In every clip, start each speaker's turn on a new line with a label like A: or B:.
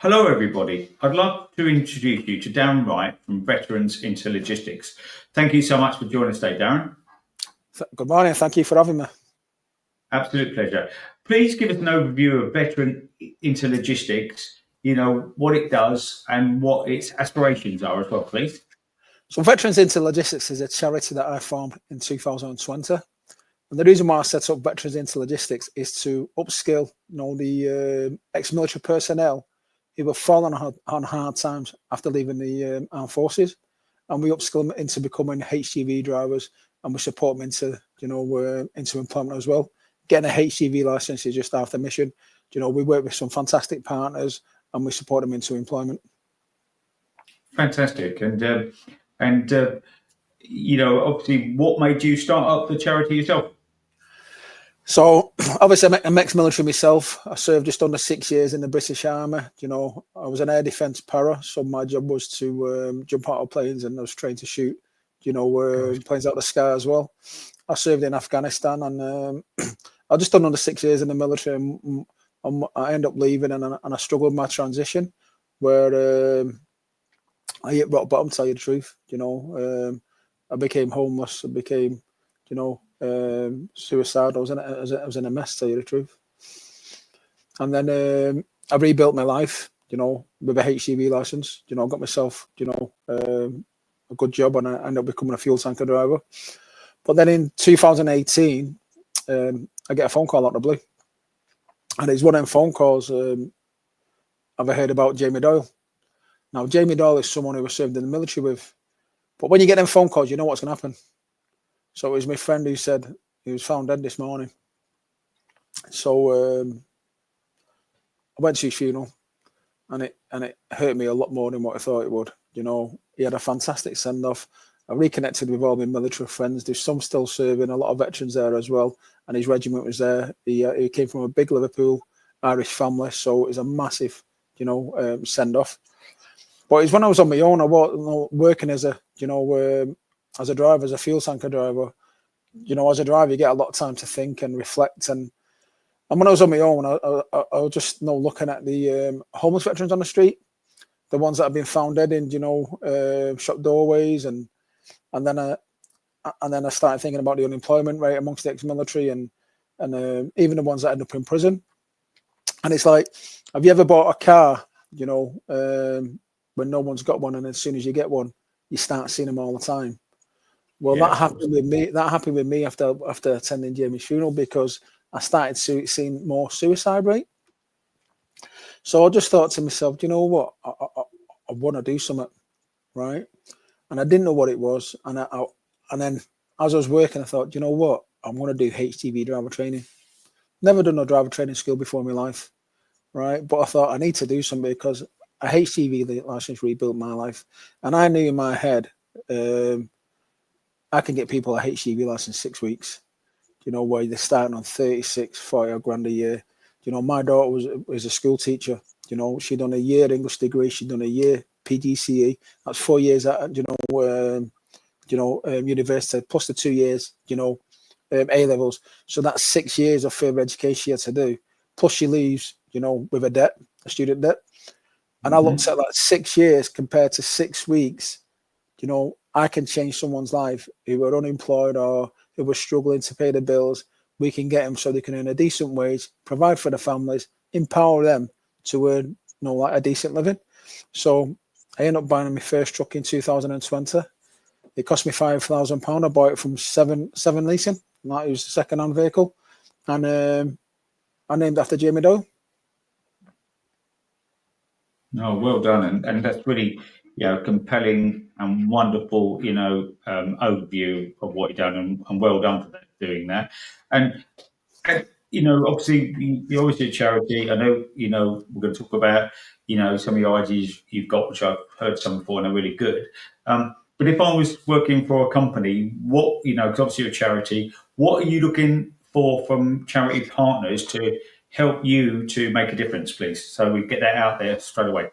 A: Hello, everybody. I'd like to introduce you to Darren Wright from Veterans into Logistics. Thank you so much for joining us today, Darren.
B: Good morning. Thank you for having me.
A: Absolute pleasure. Please give us an overview of Veteran into Logistics, what it does and what its aspirations are as well, please.
B: So Veterans into Logistics is a charity that I formed in 2020. And the reason why I set up Veterans into Logistics is to upskill the ex-military personnel who have fallen on hard times after leaving the armed forces. And we upskill them into becoming HGV drivers, and we support them into employment as well. Getting a HGV license is just after mission. We work with some fantastic partners and we support them into employment.
A: Fantastic. And obviously, what made you start up the charity yourself?
B: So obviously I'm ex-military myself. I served just under 6 years in the British Army. I was an air defence para, so my job was to jump out of planes, and I was trained to shoot, planes out of the sky as well. I served in Afghanistan, and I just done under 6 years in the military, and I ended up leaving, and I struggled with my transition, where I hit rock bottom, to tell you the truth. I became homeless. I became, suicidal. I was in a mess, to tell you the truth. And then I rebuilt my life, with a HGV license. I got myself, a good job, and I ended up becoming a fuel tanker driver. But then in 2018, I get a phone call out of the blue. And it's one of them phone calls I've heard about Jamie Doyle. Now, Jamie Doyle is someone who was served in the military with. But when you get them phone calls, you know what's going to happen. So it was my friend who said he was found dead this morning. So I went to his funeral, and it hurt me a lot more than what I thought it would. He had a fantastic send-off. I reconnected with all my military friends. There's some still serving, a lot of veterans there as well, and his regiment was there. He came from a big Liverpool Irish family, so it was a massive, send-off. But it's when I was on my own, I was working as a driver, as a fuel tanker driver. As a driver, you get a lot of time to think and reflect. And when I was on my own, I was just looking at the homeless veterans on the street, the ones that have been found dead in shop doorways, and then I started thinking about the unemployment rate amongst the ex-military, and even the ones that end up in prison. And it's like, have you ever bought a car? When no one's got one, and as soon as you get one, you start seeing them all the time. Well, yeah, that happened with me. That happened with me after attending Jamie's funeral, because I started seeing more suicide rate. So I just thought to myself, you know what, I want to do something, right? And I didn't know what it was, and then as I was working, I thought, you know what, I'm going to do HGV driver training. Never done a driver training school before in my life, right? But I thought I need to do something, because a HGV license rebuilt my life, and I knew in my head I can get people a HGV license 6 weeks. Where they're starting on 36, 40 grand a year. My daughter was a school teacher. She'd done a year English degree. She'd done a year PGCE. That's 4 years at university, plus the 2 years A levels. So that's 6 years of further education she had to do. Plus she leaves with a student debt. And I looked at that 6 years compared to 6 weeks. I can change someone's life who were unemployed or who were struggling to pay the bills. We can get them so they can earn a decent wage, provide for the families, empower them to earn, a decent living. So I ended up buying my first truck in 2020. It cost me £5,000. I bought it from Seven Leasing. That was a second-hand vehicle, and I named after Jamie Doyle.
A: No, well done, and that's really, compelling and wonderful, overview of what you've done, and well done for doing that. And obviously, you're obviously a charity. I know, we're going to talk about, some of your ideas you've got, which I've heard some before, and are really good. But if I was working for a company, what, because obviously you're a charity, what are you looking for from charity partners to help you to make a difference, please? So we get that out there straight away.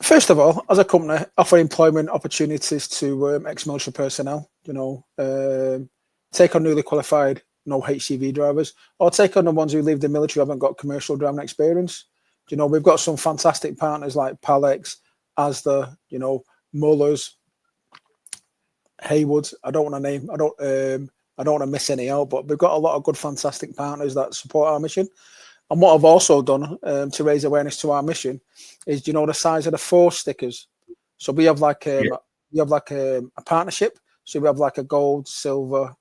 B: First of all, as a company, offer employment opportunities to ex-military personnel. Take on newly qualified HGV drivers, or take on the ones who leave the military who haven't got commercial driving experience. You know, we've got some fantastic partners like Palex, Asda, you know, Mullers, Haywood. I don't want to miss any out, but we've got a lot of good, fantastic partners that support our mission. And what I've also done to raise awareness to our mission is, you know, the size of the 4 stickers. So we have like a partnership. So we have like a gold, silver,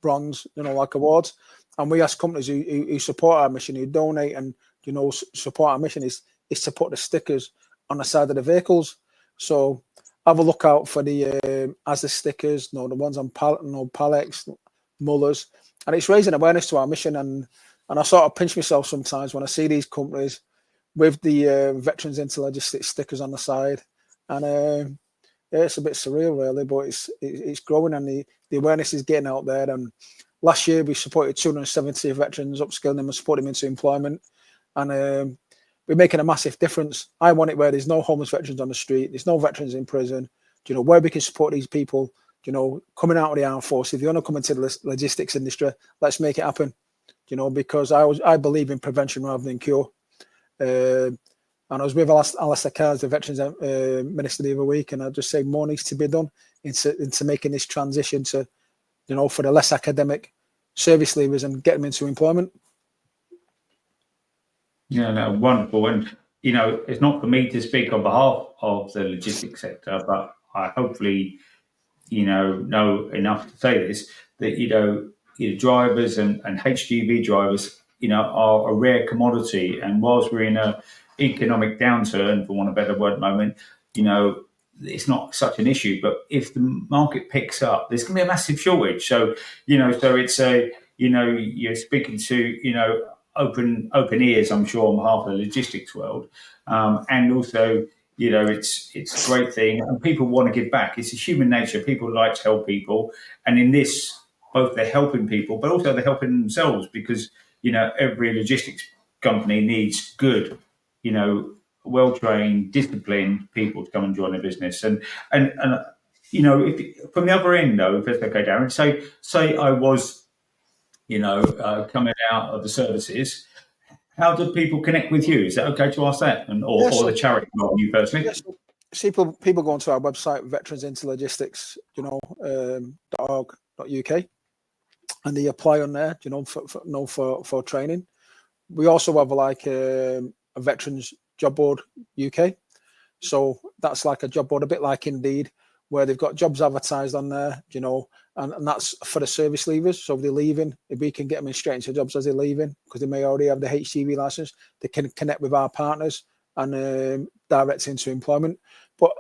B: bronze, you know, like awards. And we ask companies who support our mission, who donate and, you know, support our mission is to put the stickers on the side of the vehicles. So have a look out for the Asda stickers, you know, the ones on Palex, Mullers, and it's raising awareness to our mission. And I sort of pinch myself sometimes when I see these companies with the Veterans into Logistics stickers on the side, and yeah, it's a bit surreal, really, but it's growing, and the awareness is getting out there. And last year we supported 270 veterans, upskilling them and supporting them into employment, and we're making a massive difference. I want it where there's no homeless veterans on the street, there's no veterans in prison, you know, where we can support these people, you know, coming out of the armed forces. If you want to come into the logistics industry, let's make it happen, you know, because I believe in prevention rather than cure. And I was with Alistair Carr, the Veterans Minister, the other week, and I just say more needs to be done into making this transition to, you know, for the less academic service leavers and get them into employment.
A: Yeah, no, wonderful. And, you know, it's not for me to speak on behalf of the logistics sector, but I hopefully, you know enough to say this, that, you know, drivers and HGV drivers, you know, are a rare commodity. And whilst we're in a economic downturn, for want of a better word, moment, you know, it's not such an issue. But if the market picks up, there's going to be a massive shortage. So, you know, so it's a, you know, you're speaking to, you know, open ears, I'm sure, on behalf of the logistics world, and also, you know, it's a great thing, and people want to give back. It's a human nature. People like to help people, and in this, both they're helping people, but also they're helping themselves, because, you know, every logistics company needs good, you know, well-trained, disciplined people to come and join their business. And you know, if from the other end, though, if that's okay, Darren, say I was, you know, coming out of the services, how do people connect with you? Is that okay to ask that, or the charity, not you personally?
B: Yes. People go onto our website, Veterans into Logistics, you know, .org.uk, and they apply on there, you know, for training. We also have like a Veterans Job Board UK, so that's like a job board, a bit like Indeed, where they've got jobs advertised on there, you know, and that's for the service leavers. So if they're leaving, if we can get them in straight into jobs as they're leaving, because they may already have the HGV license, they can connect with our partners and direct into employment. But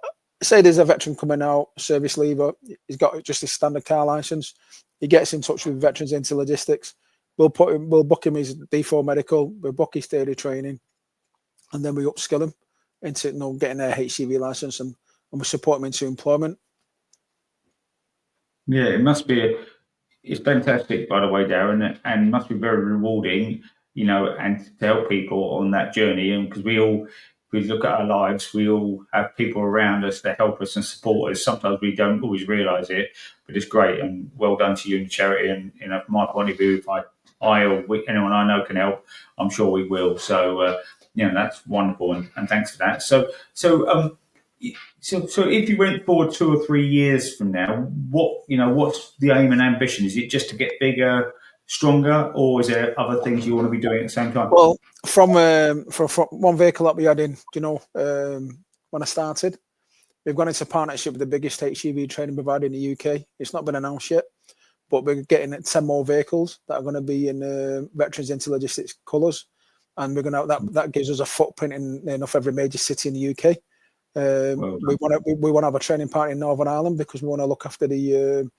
B: say there's a veteran coming out, service leaver, he's got just his standard car license, he gets in touch with Veterans into Logistics. We'll book him his D4 medical, we'll book his daily training, and then we upskill him into, you know, getting their HGV license, and we support them into employment.
A: Yeah, it must be. It's fantastic, by the way, Darren, and must be very rewarding, you know, and to help people on that journey. And because if we look at our lives, we all have people around us that help us and support us. Sometimes we don't always realise it, but it's great, and well done to you and the charity. And, you know, from my point of view, if anyone I know can help, I'm sure we will. So, you know, that's wonderful, and thanks for that. So if you went forward 2 or 3 years from now, what's the aim and ambition? Is it just to get bigger, stronger, or is there other things you want to be doing at the same time?
B: Well, from one vehicle that we had in, you know, when I started, we've gone into partnership with the biggest HGV training provider in the UK. It's not been announced yet, but we're getting 10 more vehicles that are going to be in Veterans into Logistics colours, and we're going to that gives us a footprint in enough every major city in the UK. We want to have a training partner in Northern Ireland, because we want to look after the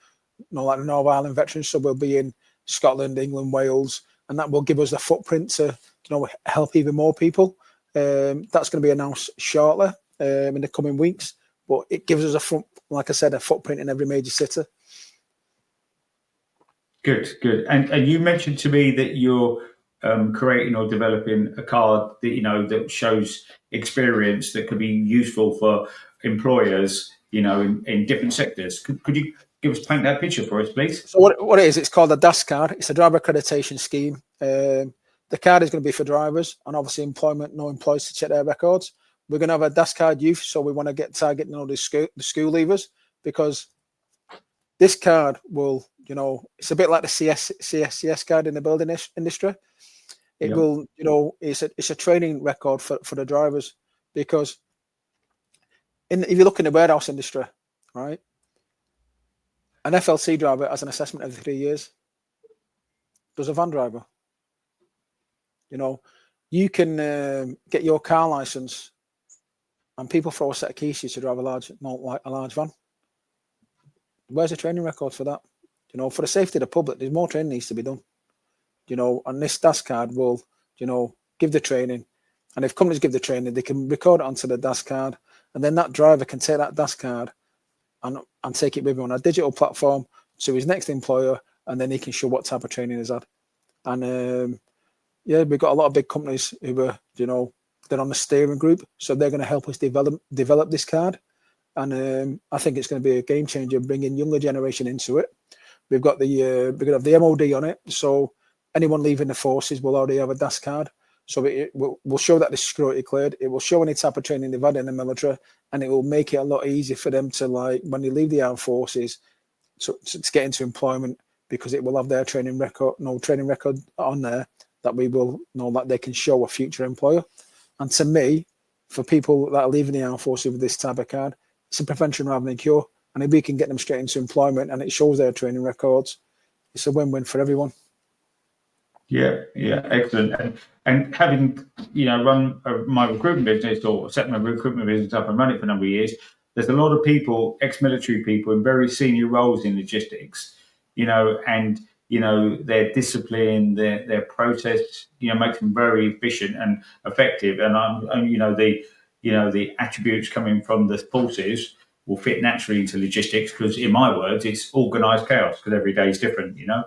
B: like the Northern Ireland veterans. So we'll be in Scotland, England, Wales, and that will give us a footprint to, you know, help even more people. That's going to be announced shortly in the coming weeks, but it gives us like I said, a footprint in every major city.
A: Good. And you mentioned to me that you're creating or developing a card that, you know, that shows experience that could be useful for employers, you know, in different sectors. Could you paint that picture for us, please?
B: So what it is, it's called a DAS card. It's a driver accreditation scheme. the card is going to be for drivers, and obviously employment, no employees to check their records. We're going to have a DAS card youth, so we want to get targeting all the school leavers, because this card will, you know, it's a bit like the CSCS card in the building industry. It will, you know, it's a training record for the drivers, because if you look in the warehouse industry, right, an FLC driver has an assessment every 3 years. Does a van driver? You know, you can get your car license, and people throw a set of keys to drive a large van. Where's the training record for that? You know, for the safety of the public, there's more training needs to be done. You know, and this DAS card will, you know, give the training. And if companies give the training, they can record it onto the DAS card, and then that driver can take that DAS card and take it with him on a digital platform to his next employer, and then he can show what type of training he's had. And yeah, we've got a lot of big companies who are, you know, they're on the steering group, so they're going to help us develop this card. And I think it's going to be a game changer, bringing younger generation into it. We've got we're going to have the MOD on it, so anyone leaving the forces will already have a DAS card. So it will show that they're security cleared. It will show any type of training they've had in the military, and it will make it a lot easier for them to, like, when they leave the armed forces, to get into employment, because it will have their training record on there that we will know that they can show a future employer. And to me, for people that are leaving the armed forces with this type of card, it's a prevention rather than a cure. And if we can get them straight into employment and it shows their training records, it's a win-win for everyone.
A: Yeah, excellent. And having, you know, run my recruitment business, or set my recruitment business up and run it for a number of years, there's a lot of people, ex-military people in very senior roles in logistics, you know, and, you know, their discipline, their process, you know, makes them very efficient and effective. And you know, the attributes coming from the forces will fit naturally into logistics, because, in my words, it's organised chaos, because every day is different, you know.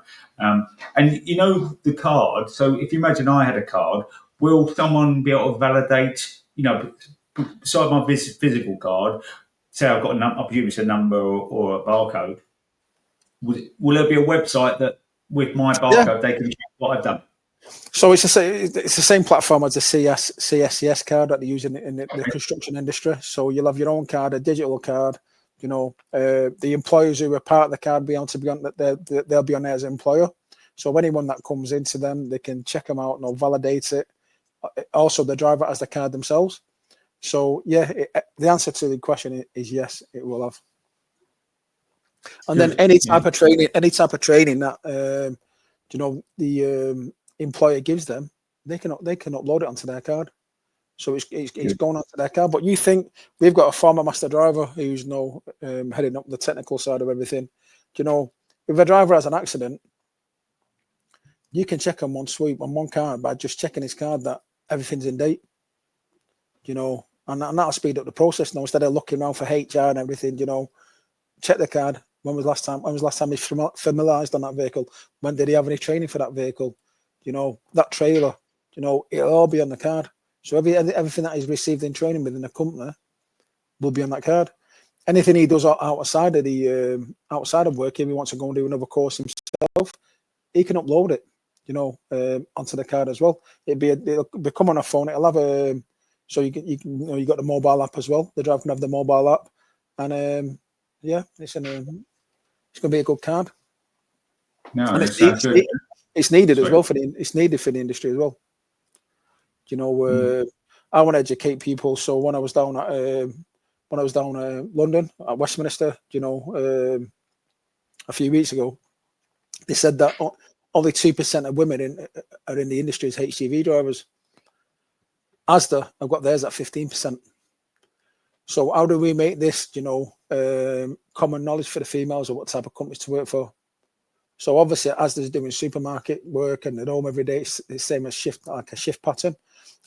A: And, you know, the card, so if you imagine I had a card, will someone be able to validate, you know, beside my physical card, say I've got I presume it's a number or a barcode, will there be a website that with my barcode they can check what I've done?
B: So it's the same platform as the CSCS card that they use in the construction industry. So you'll have your own card, a digital card. You know, the employers who are part of the card be able to be on that, they'll be on there as an employer. So anyone that comes into them, they can check them out and they'll validate it. Also, the driver has the card themselves. So yeah, the answer to the question is yes, it will have. And then any type of training that you know, the employer gives them, they can upload it onto their card. So it's going onto their card. But you think we've got a former master driver who's now heading up the technical side of everything. You know, if a driver has an accident, you can check on one sweep on one card by just checking his card that everything's in date. You know, and that'll speed up the process now, instead of looking around for HR and everything. You know, check the card. When was last time he familiarised on that vehicle? When did he have any training for that vehicle? You know, that trailer, you know, it'll all be on the card. So everything that he's received in training within the company will be on that card. Anything he does outside of work, if he wants to go and do another course himself, he can upload it, you know, onto the card as well. It'll become on a phone. It'll have so you got the mobile app as well. The driver can have the mobile app, and yeah, it's going to be a good card.
A: No,
B: and it's needed as well it's needed for the industry as well. You know, I want to educate people. So when I was down London at Westminster, you know, a few weeks ago, they said that only 2% of women are in the industry as HGV drivers. Asda have got theirs at 15%. So how do we make this, you know, common knowledge for the females of what type of companies to work for? So obviously, Asda's doing supermarket work and at home every day, it's the same as a shift pattern.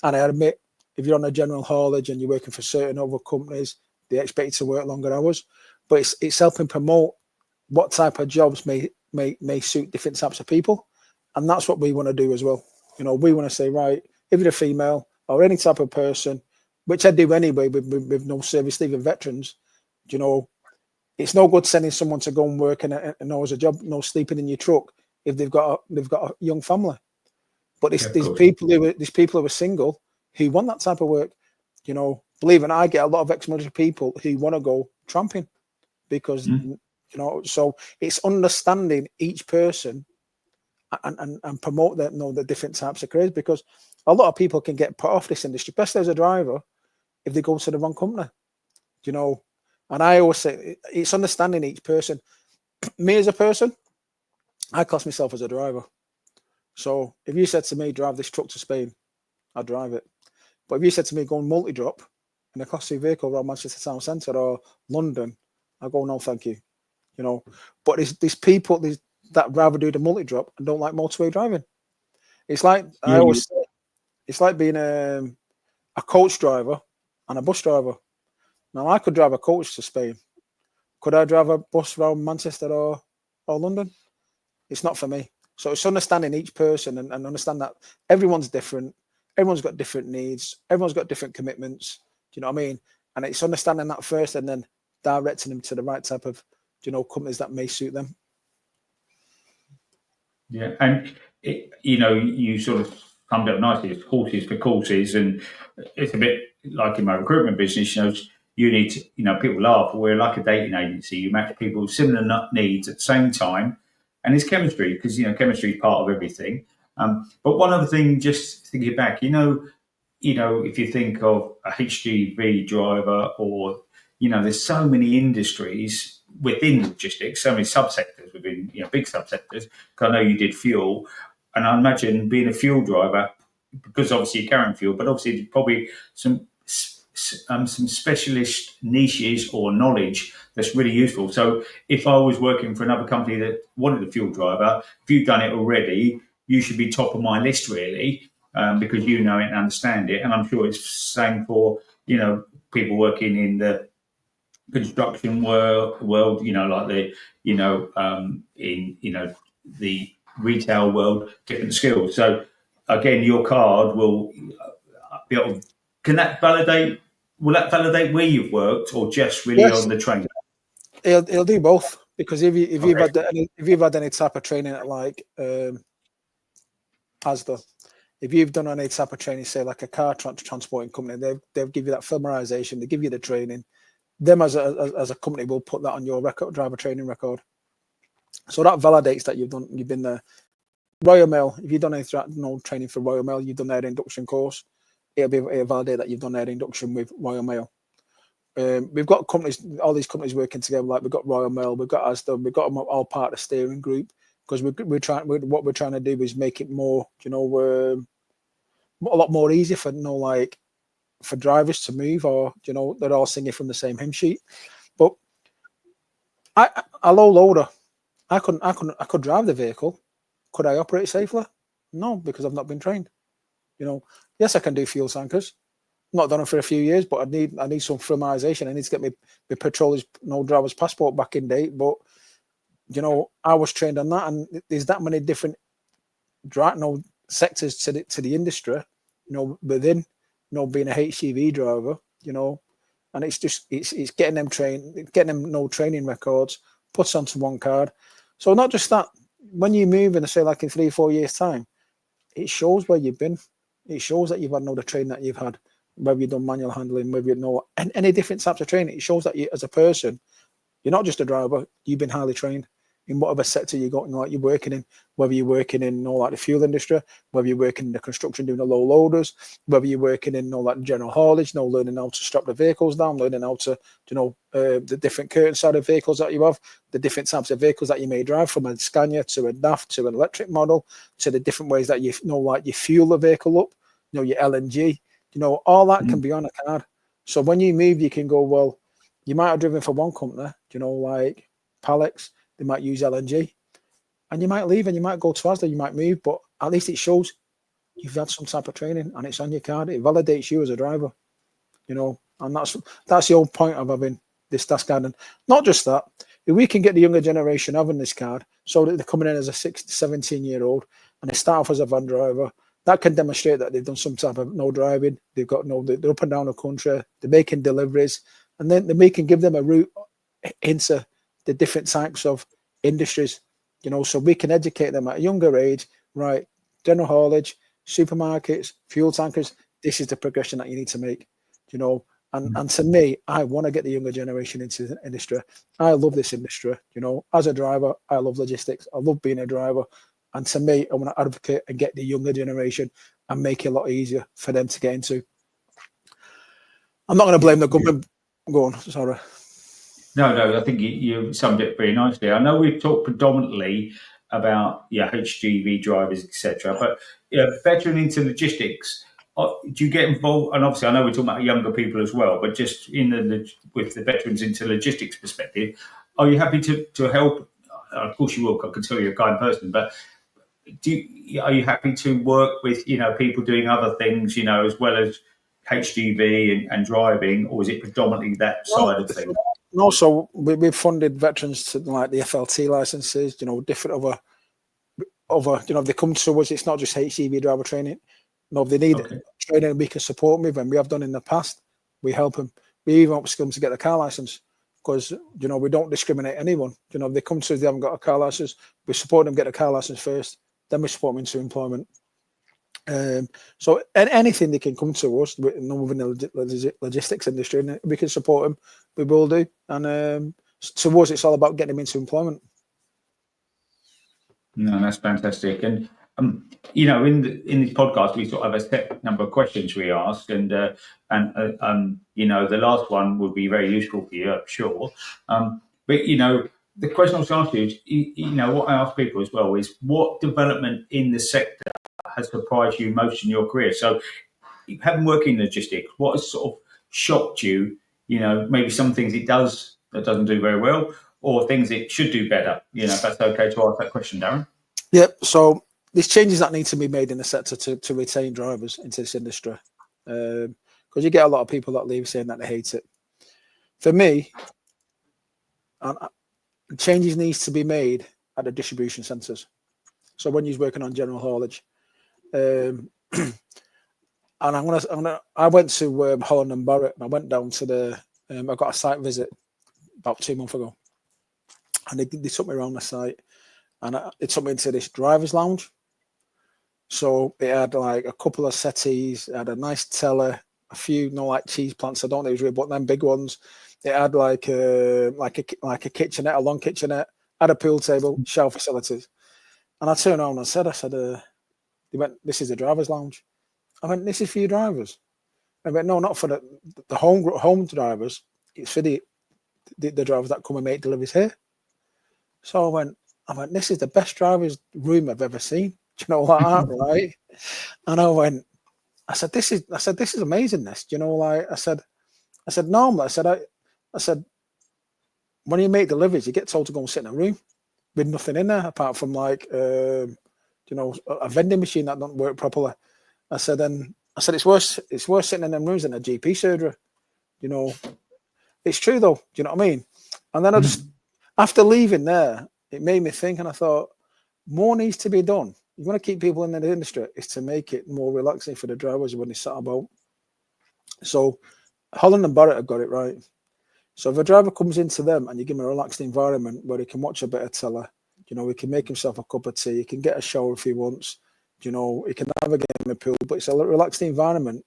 B: And I admit, if you're on a general haulage and you're working for certain other companies, they expect you to work longer hours. But it's helping promote what type of jobs may suit different types of people. And that's what we want to do as well. You know, we want to say, right, if you're a female or any type of person, which I do anyway with no service leaving veterans, you know, it's no good sending someone to go and work and know as a job, no sleeping in your truck if they've got a young family. But
A: Yeah, of
B: these
A: course.
B: people who are single who want that type of work, you know, believe it, I get a lot of ex-military people who want to go tramping because, you know, so it's understanding each person and promote that, you know, the different types of careers, because a lot of people can get put off this industry, especially as a driver, if they go to the wrong company, you know. And I always say it's understanding each person. Me as a person, I class myself as a driver. So if you said to me, drive this truck to Spain, I'd drive it. But if you said to me, go and multi-drop in a Class C vehicle around Manchester Town Centre or London, I go, no, thank you. You know, but these people that rather do the multi-drop and don't like motorway driving. It's like I always say, it's like being a coach driver and a bus driver. Now I could drive a coach to Spain. Could I drive a bus around Manchester or London? It's not for me. So it's understanding each person and understand that everyone's different. Everyone's got different needs. Everyone's got different commitments. Do you know what I mean? And it's understanding that first and then directing them to the right type of, you know, companies that may suit them.
A: Yeah, and you know, you sort of summed up nicely. It's horses for courses, and it's a bit like in my recruitment business. You know, you need to, you know, people laugh, but we're like a dating agency. You match people with similar needs at the same time, and it's chemistry because you know chemistry is part of everything. But one other thing, just thinking back, you know, if you think of a HGV driver or, you know, there's so many industries within logistics, so many subsectors within, you know, big subsectors. Because I know you did fuel, and I imagine being a fuel driver, because obviously you're carrying fuel, but obviously there's probably some specialist niches or knowledge that's really useful. So if I was working for another company that wanted a fuel driver, if you've done it already, you should be top of my list really, because you know it and understand it. And I'm sure it's the same for, you know, people working in the construction world, you know, like the, you know, in, you know, the retail world, different skills. So again, your card will be able, can that validate, will that validate where you've worked or just really
B: Yes,
A: on the training?
B: it'll do both, because if you've
A: Okay.
B: had any type of training at like Asda, if you've done any type of training, say like a car transporting company, they'll give you that familiarization, they give you the training. Them as a company will put that on your record, driver training record. So that validates that you've been there. Royal Mail, if you've done any training for Royal Mail, you've done their induction course, it'll validate that you've done their induction with Royal Mail. We've got companies, all these companies working together. Like we've got Royal Mail, we've got Asda, we've got them all part of the steering group, because what we're trying to do is make it more, you know, a lot more easy for, you know, like for drivers to move, or, you know, they're all singing from the same hymn sheet. But a low loader, I could drive the vehicle. Could I operate safely? No, because I've not been trained. You know, yes, I can do fuel tankers. Not done it for a few years, but I need some familiarization. I need to get my petroller's, you know, driver's passport back in date. But, you know, I was trained on that, and there's that many different, you know, sectors to the industry, you know, within, you know, being a HGV driver, you know, and it's just it's getting them trained, getting them no training records, puts onto one card. So not just that, when you move in, say like in 3-4 years time, it shows where you've been. It shows that you've had no the training that you've had, whether you've done manual handling, whether you know any different types of training. It shows that you, as a person, you're not just a driver. You've been highly trained in whatever sector you got, like you're working in, whether you're working in, you know, like the fuel industry, whether you're working in the construction doing the low loaders, whether you're working in, you know, like general haulage, you know, learning how to strap the vehicles down, learning how to, you know, the different curtain side of vehicles that you have, the different types of vehicles that you may drive, from a Scania to a DAF to an electric model, to the different ways that you know, like you fuel the vehicle up, you know, your LNG, you know, all that can be on a card. So when you move, you can go, well, you might have driven for one company, you know, like Palex, they might use LNG, and you might leave and you might go to Asda, you might move, but at least it shows you've had some type of training and it's on your card. It validates you as a driver, you know, and that's the whole point of having this task card. And not just that, if we can get the younger generation having this card, so that they're coming in as a 17-year-old and they start off as a van driver, that can demonstrate that they've done some type of no driving, they've got they're up and down the country, they're making deliveries, and then we can give them a route into the different types of industries, you know, so we can educate them at a younger age, right? General haulage, supermarkets, fuel tankers. This is the progression that you need to make, you know. And to me, I want to get the younger generation into the industry. I love this industry, you know. As a driver, I love logistics. I love being a driver. And to me, I want to advocate and get the younger generation and make it a lot easier for them to get into. I'm not going to blame the government. Go on, sorry.
A: No, I think you summed it very nicely. I know we've talked predominantly about HGV drivers, etc., but veteran into logistics. Do you get involved? And obviously, I know we're talking about younger people as well, but just with the veterans into logistics perspective, are you happy to help? Of course, you will. I can tell you're a kind person, but are you happy to work with people doing other things, as well as HGV and driving, or is it predominantly that side of things?
B: And also, we've funded veterans to like the FLT licenses, different other, if they come to us, it's not just HGV driver training. No, if they need training we can support them with, and we have done in the past, we help them. We even upskill them to get the car license because, we don't discriminate anyone. If they come to us, they haven't got a car license, we support them get a car license first, then we support them into employment. So anything they can come to us within the logistics industry, and we can support them, we will do. And to us, it's all about getting them into employment.
A: No, that's fantastic. And in this podcast, we sort of have a set number of questions we ask, and the last one would be very useful for you, I'm sure. But the question I was asked you is, what I ask people as well is, what development in the sector has surprised you most in your career? So, having worked in logistics, what has sort of shocked you? Maybe some things it does that doesn't do very well, or things it should do better. If that's okay to ask that question, Darren.
B: Yep. So there's changes that need to be made in the sector to retain drivers into this industry, because you get a lot of people that leave saying that they hate it. For me, changes needs to be made at the distribution centres. So when you're working on general haulage, and I went to Holland and Barrett, and I went down to I got a site visit about 2 months ago, and they took me around the site, and they took me into this driver's lounge. So it had like a couple of settees, it had a nice teller, a few like cheese plants. I don't know if it was real, but them big ones. It had like a kitchenette, a long kitchenette, had a pool table, shower facilities. And I turned around and said, they went, "This is the driver's lounge." I went, "This is for your drivers." I went, "No, not for the home drivers. It's for the drivers that come and make deliveries here." So I went, "This is the best driver's room I've ever seen." Do you know like that, right? And I said, "This is amazing. This, I said, normally, I said, when you make deliveries, you get told to go and sit in a room with nothing in there apart from like, a vending machine that don't work properly." I said, it's worse sitting in them rooms than a GP surgery. It's true though. Do you know what I mean? And then after leaving there, it made me think, and I thought, more needs to be done. You want to keep people in the industry is to make it more relaxing for the drivers when they sat about. So Holland and Barrett have got it right. So if a driver comes into them and you give him a relaxed environment where he can watch a bit of telly, he can make himself a cup of tea, he can get a shower if he wants, he can have a game in the pool, but it's a relaxed environment.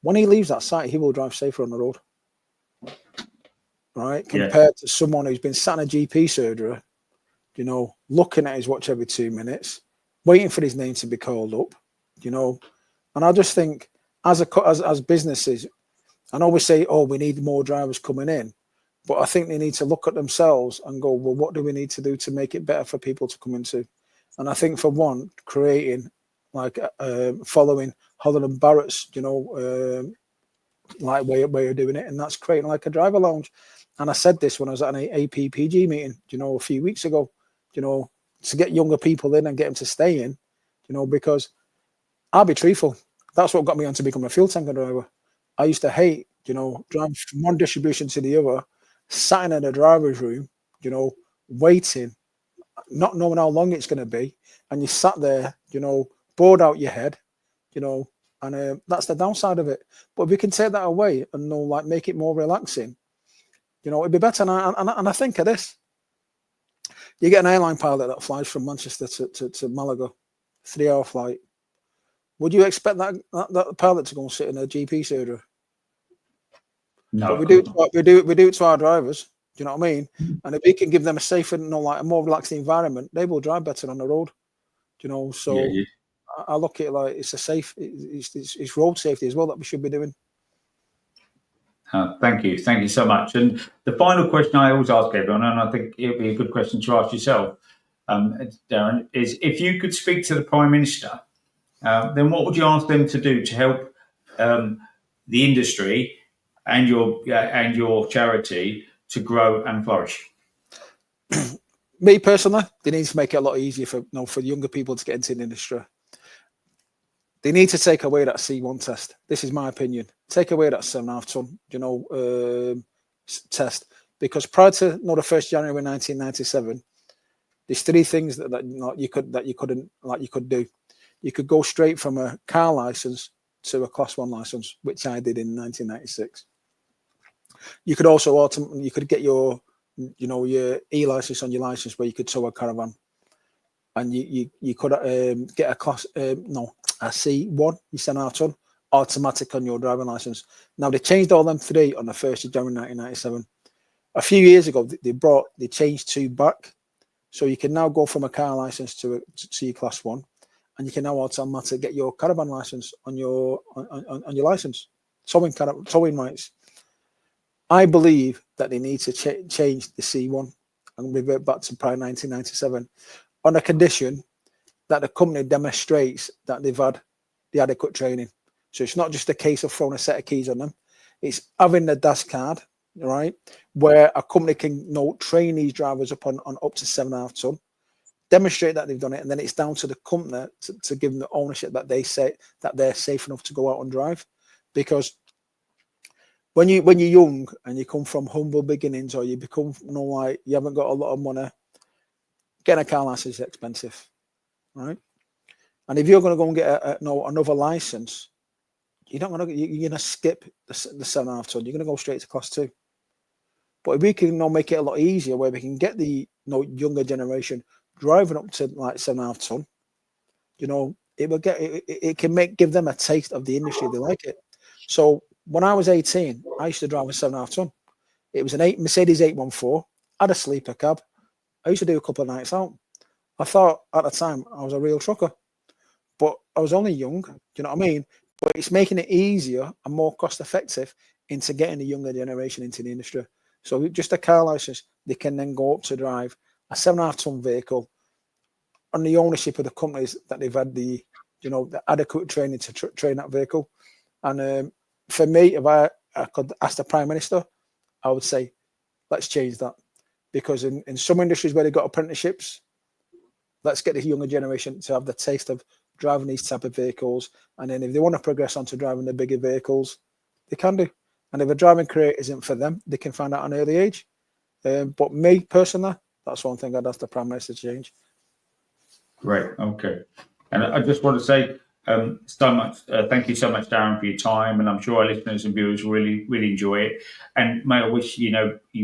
B: When he leaves that site, he will drive safer on the road. Right? Compared to someone who's been sat in a GP surgery, looking at his watch every 2 minutes, waiting for his name to be called up, And I just think as businesses, I know we say, "Oh, we need more drivers coming in," but I think they need to look at themselves and go, "Well, what do we need to do to make it better for people to come into?" And I think for one, creating like following Holland and Barrett's, like way of doing it, and that's creating like a driver lounge. And I said this when I was at an APPG meeting, a few weeks ago, to get younger people in and get them to stay in, because I'll be truthful, that's what got me on to become a fuel tanker driver. I used to hate, driving from one distribution to the other, sitting in a driver's room, waiting, not knowing how long it's going to be, and you sat there, bored out your head, and that's the downside of it. But if we can take that away and make it more relaxing, it'd be better. And I think of this. You get an airline pilot that flies from Manchester to Malaga, 3-hour flight. Would you expect that pilot to go and sit in a GP surgery?
A: No,
B: But we do it to our drivers. Do you know what I mean? And if we can give them a safer, a more relaxed environment, they will drive better on the road. Do you know? So
A: yeah.
B: I look at it like it's a safe, it's road safety as well that we should be doing.
A: Thank you so much. And the final question I always ask everyone, and I think it'll be a good question to ask yourself, Darren, is if you could speak to the Prime Minister, then what would you ask them to do to help the industry and your charity to grow and flourish?
B: Me personally, they need to make it a lot easier for younger people to get into the industry. They need to take away that C1 test. This is my opinion. Take away that 7.5 ton, test, because prior to the 1st January 1997, there's 3 things that you could do. You could go straight from a car license to a Class 1 license, which I did in 1996. You could also get your e-license on your license, where you could tow a caravan, and you could get a C1, you 7.5 ton automatic on your driving license. Now they changed all them 3 on the 1st of January 1997. A few years ago, they changed 2 back, so you can now go from a car license to your Class 1, and you can now automatically get your caravan license on your license, towing rights. I believe that they need to change the C1 and revert back to prior 1997 on a condition that the company demonstrates that they've had the adequate training. So it's not just a case of throwing a set of keys on them. It's having the DAS card, right, where a company can train these drivers up on up to 7.5 ton, demonstrate that they've done it, and then it's down to the company to give them the ownership that they say that they're safe enough to go out and drive. Because when you're young and you come from humble beginnings, or you become you haven't got a lot of money, getting a car license is expensive, right? And if you're going to go and get another license, you're going to skip the 7.5 ton. You're going to go straight to Class 2. But if we can make it a lot easier, where we can get the younger generation driving up to like 7.5 ton, it can give them a taste of the industry. They like it. So when I was 18, I used to drive a 7.5 ton. It was a Mercedes 814. I had a sleeper cab. I used to do a couple of nights out. I thought at the time I was a real trucker, but I was only young. Do you know what I mean? But it's making it easier and more cost effective into getting the younger generation into the industry. So just a car license, they can then go up to drive a 7.5 ton vehicle on the ownership of the companies that they've had the adequate training to train that vehicle. And for me, if I could ask the Prime Minister, I would say, let's change that. Because in some industries where they've got apprenticeships, let's get the younger generation to have the taste of driving these type of vehicles. And then if they want to progress on to driving the bigger vehicles, they can do. And if a driving career isn't for them, they can find out at an early age. But me, personally, that's one thing I'd ask the Prime Minister to change.
A: Great. Okay. And I just want to say so much. Thank you so much, Darren, for your time. And I'm sure our listeners and viewers really, really enjoy it. And may I wish you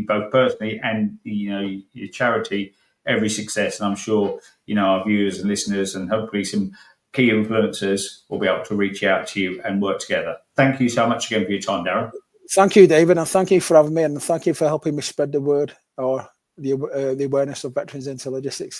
A: both personally and your charity every success. And I'm sure our viewers and listeners, and hopefully some key influencers, will be able to reach out to you and work together. Thank you so much again for your time, Darren.
B: Thank you, David, and thank you for having me, and thank you for helping me spread the word or the awareness of veterans into logistics.